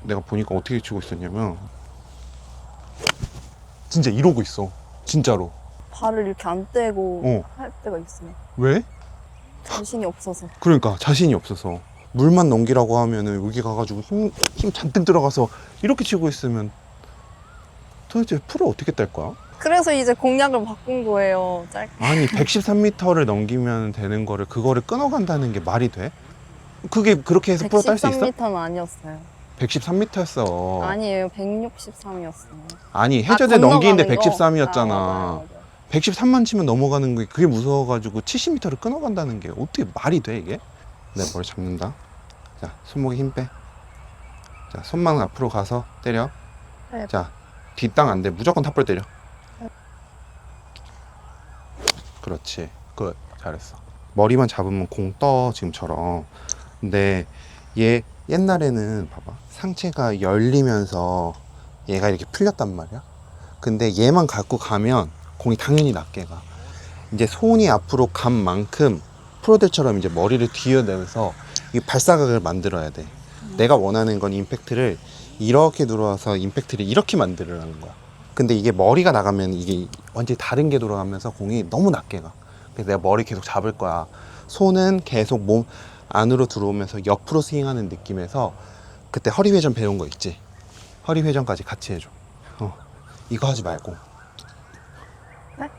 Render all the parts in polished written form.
내가 보니까 어떻게 치고 있었냐면 진짜 이러고 있어. 진짜로. 발을 이렇게 안 떼고 어. 할 때가 있어요. 왜? 자신이 없어서. 그러니까 자신이 없어서. 물만 넘기라고 하면은 여기 가가지고 힘 잔뜩 들어가서 이렇게 치고 있으면 도대체 프로 어떻게 딸 거야? 그래서 이제 공략을 바꾼 거예요. 짧게. 아니 113m를 넘기면 되는 거를 그거를 끊어간다는 게 말이 돼? 그게 그렇게 해서 프로 딸 수 있어? 113m는 아니었어요. 113m였어. 아니에요. 163이었어요. 아니 해저드 넘기는데 113이었잖아. 맞아요. 113만 치면 넘어가는 게 그게 무서워가지고 70m를 끊어간다는 게 어떻게 말이 돼 이게? 내 머리 잡는다. 자 손목에 힘 빼. 자 손만 앞으로 가서 때려. 네. 자 뒷땅 안 돼. 무조건 탑볼 때려. 그렇지. 굿. 잘했어. 머리만 잡으면 공 떠 지금처럼. 근데 얘 옛날에는 봐봐 상체가 열리면서 얘가 이렇게 풀렸단 말이야. 근데 얘만 갖고 가면 공이 당연히 낮게 가. 이제 손이 앞으로 간 만큼 프로들처럼 이제 머리를 뒤어내면서 이 발사각을 만들어야 돼. 내가 원하는 건 임팩트를 이렇게 들어와서 임팩트를 이렇게 만들으라는 거야. 근데 이게 머리가 나가면 이게 완전히 다른 게 돌아가면서 공이 너무 낮게 가. 그래서 내가 머리 계속 잡을 거야. 손은 계속 몸 안으로 들어오면서 옆으로 스윙하는 느낌에서 그때 허리 회전 배운 거 있지? 허리 회전까지 같이 해줘. 이거 하지 말고. 네?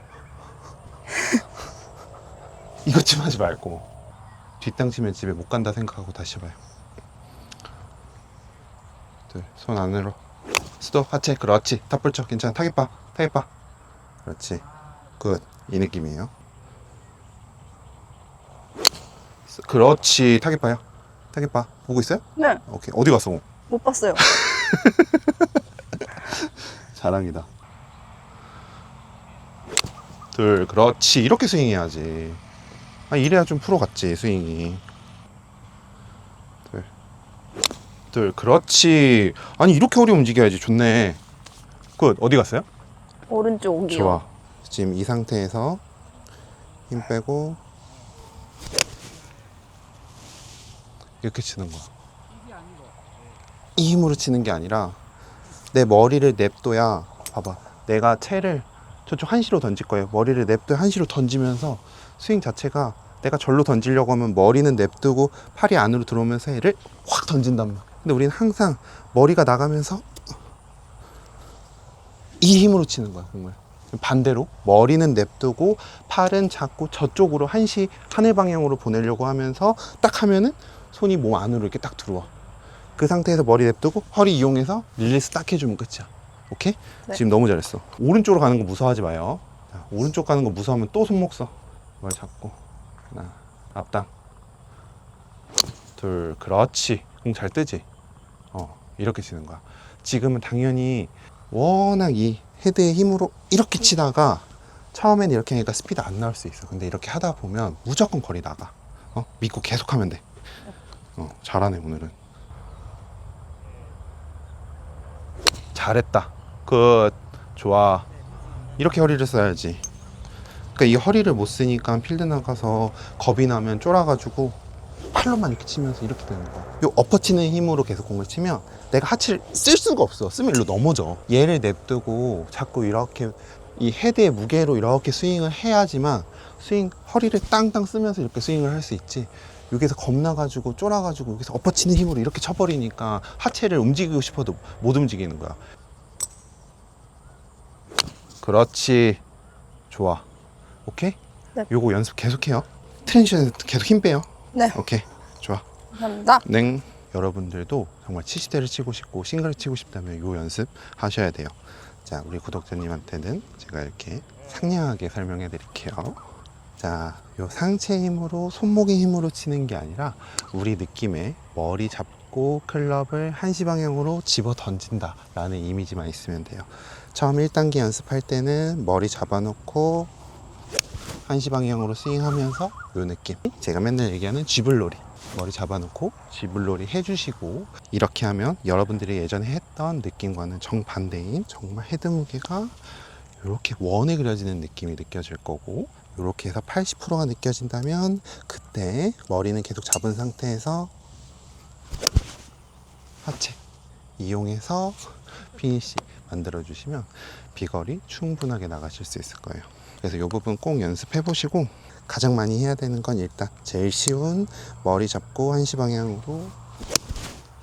이것 좀 하지 말고. 뒷땅 치면 집에 못 간다 생각하고 다시 해봐요. 둘, 손 안으로. 스톱, 하체, 그렇지. 탑볼 쳐, 괜찮아. 타겟 봐, 타겟 봐. 그렇지. 굿. 이 느낌이에요. 그렇지. 타겟 봐요. 타겟 봐. 보고 있어요? 네. 오케이. 어디 갔어? 못 봤어요. 자랑이다. 둘, 그렇지. 이렇게 스윙해야지. 아, 이래야 좀 프로 같지, 스윙이. 둘, 그렇지. 아니, 이렇게 허리 움직여야지. 좋네. 굿. 어디 갔어요? 오른쪽이요. 좋아. 지금 이 상태에서 힘 빼고 이렇게 치는 거야. 이 힘으로 치는 게 아니라 내 머리를 냅둬야, 봐봐, 내가 채를 저쪽 한시로 던질 거예요. 머리를 냅둬야 한시로 던지면서 스윙 자체가 내가 절로 던지려고 하면 머리는 냅두고 팔이 안으로 들어오면서 얘를 확 던진단 말이야. 근데 우리는 항상 머리가 나가면서 이 힘으로 치는 거야, 공을. 반대로 머리는 냅두고 팔은 자꾸 저쪽으로 한시 하늘 방향으로 보내려고 하면서 딱 하면은 손이 몸 안으로 이렇게 딱 들어와. 그 상태에서 머리 냅두고 허리 이용해서 릴리스 딱 해주면 끝이야. 오케이? 네. 지금 너무 잘했어. 오른쪽으로 가는 거 무서워하지 마요. 자, 오른쪽 가는 거 무서워하면 또 손목 써. 머리 잡고 하나, 앞당, 둘, 그렇지. 공 잘 뜨지? 이렇게 치는 거야. 지금은 당연히 워낙 이 헤드의 힘으로 이렇게 치다가 처음엔 이렇게 하니까 스피드 안 나올 수 있어. 근데 이렇게 하다 보면 무조건 거리 나가. 믿고 계속 하면 돼. 잘하네 오늘은. 잘했다. 굿. 좋아. 이렇게 허리를 써야지. 그러니까 이 허리를 못 쓰니까 필드 나가서 겁이 나면 쫄아가지고 팔로만 이렇게 치면서 이렇게 되는 거야. 요 엎어치는 힘으로 계속 공을 치면 내가 하체를 쓸 수가 없어. 쓰면 일로 넘어져. 얘를 냅두고 자꾸 이렇게 이 헤드의 무게로 이렇게 스윙을 해야지만 스윙 허리를 땅땅 쓰면서 이렇게 스윙을 할 수 있지. 여기서 겁나가지고 쫄아가지고 여기서 엎어치는 힘으로 이렇게 쳐버리니까 하체를 움직이고 싶어도 못 움직이는 거야. 그렇지. 좋아. 오케이? 네. 요거 연습 계속해요. 트랜지션에서 계속 힘 빼요. 네. 오케이. 좋아. 감사합니다. 냉. 여러분들도 정말 70대를 치고 싶고 싱글을 치고 싶다면 요 연습 하셔야 돼요. 자, 우리 구독자님한테는 제가 이렇게 상냥하게 설명해 드릴게요. 자, 요 상체 힘으로 손목의 힘으로 치는 게 아니라 우리 느낌에 머리 잡고 클럽을 한시 방향으로 집어 던진다 라는 이미지만 있으면 돼요. 처음 1단계 연습할 때는 머리 잡아놓고 한시 방향으로 스윙하면서 요 느낌, 제가 맨날 얘기하는 쥐불놀이, 머리 잡아놓고 쥐불놀이 해주시고 이렇게 하면 여러분들이 예전에 했던 느낌과는 정반대인 정말 헤드 무게가 이렇게 원에 그려지는 느낌이 느껴질 거고, 이렇게 해서 80%가 느껴진다면 그때 머리는 계속 잡은 상태에서 하체 이용해서 피니시 만들어 주시면 비거리 충분하게 나가실 수 있을 거예요. 그래서 이 부분 꼭 연습해 보시고, 가장 많이 해야 되는 건 일단 제일 쉬운 머리 잡고 한시 방향으로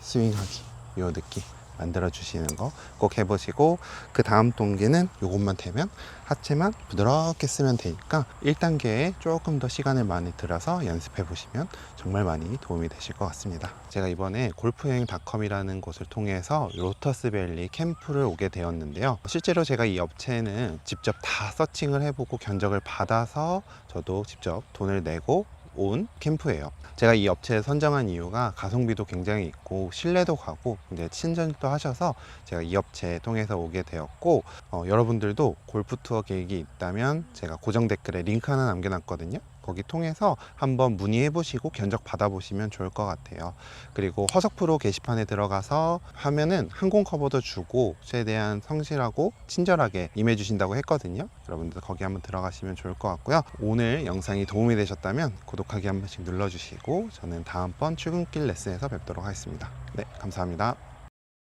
스윙하기, 요 느낌 만들어 주시는 거 꼭 해보시고, 그 다음 동기는 요것만 되면 하체만 부드럽게 쓰면 되니까 1단계에 조금 더 시간을 많이 들여서 연습해 보시면 정말 많이 도움이 되실 것 같습니다. 제가 이번에 골프여행닷컴이라는 곳을 통해서 로터스밸리 캠프를 오게 되었는데요. 실제로 제가 이 업체는 직접 다 서칭을 해보고 견적을 받아서 저도 직접 돈을 내고 온 캠프예요. 제가 이 업체에 선정한 이유가 가성비도 굉장히 있고 신뢰도 가고 이제 친절도 하셔서 제가 이 업체 통해서 오게 되었고, 여러분들도 골프 투어 계획이 있다면 제가 고정 댓글에 링크 하나 남겨놨거든요. 거기 통해서 한번 문의해 보시고 견적 받아 보시면 좋을 것 같아요. 그리고 허석 프로 게시판에 들어가서 하면은 항공 커버도 주고 최대한 성실하고 친절하게 임해 주신다고 했거든요. 여러분들 거기 한번 들어가시면 좋을 것 같고요. 오늘 영상이 도움이 되셨다면 구독하기 한 번씩 눌러주시고, 저는 다음번 출근길 레슨에서 뵙도록 하겠습니다. 네, 감사합니다.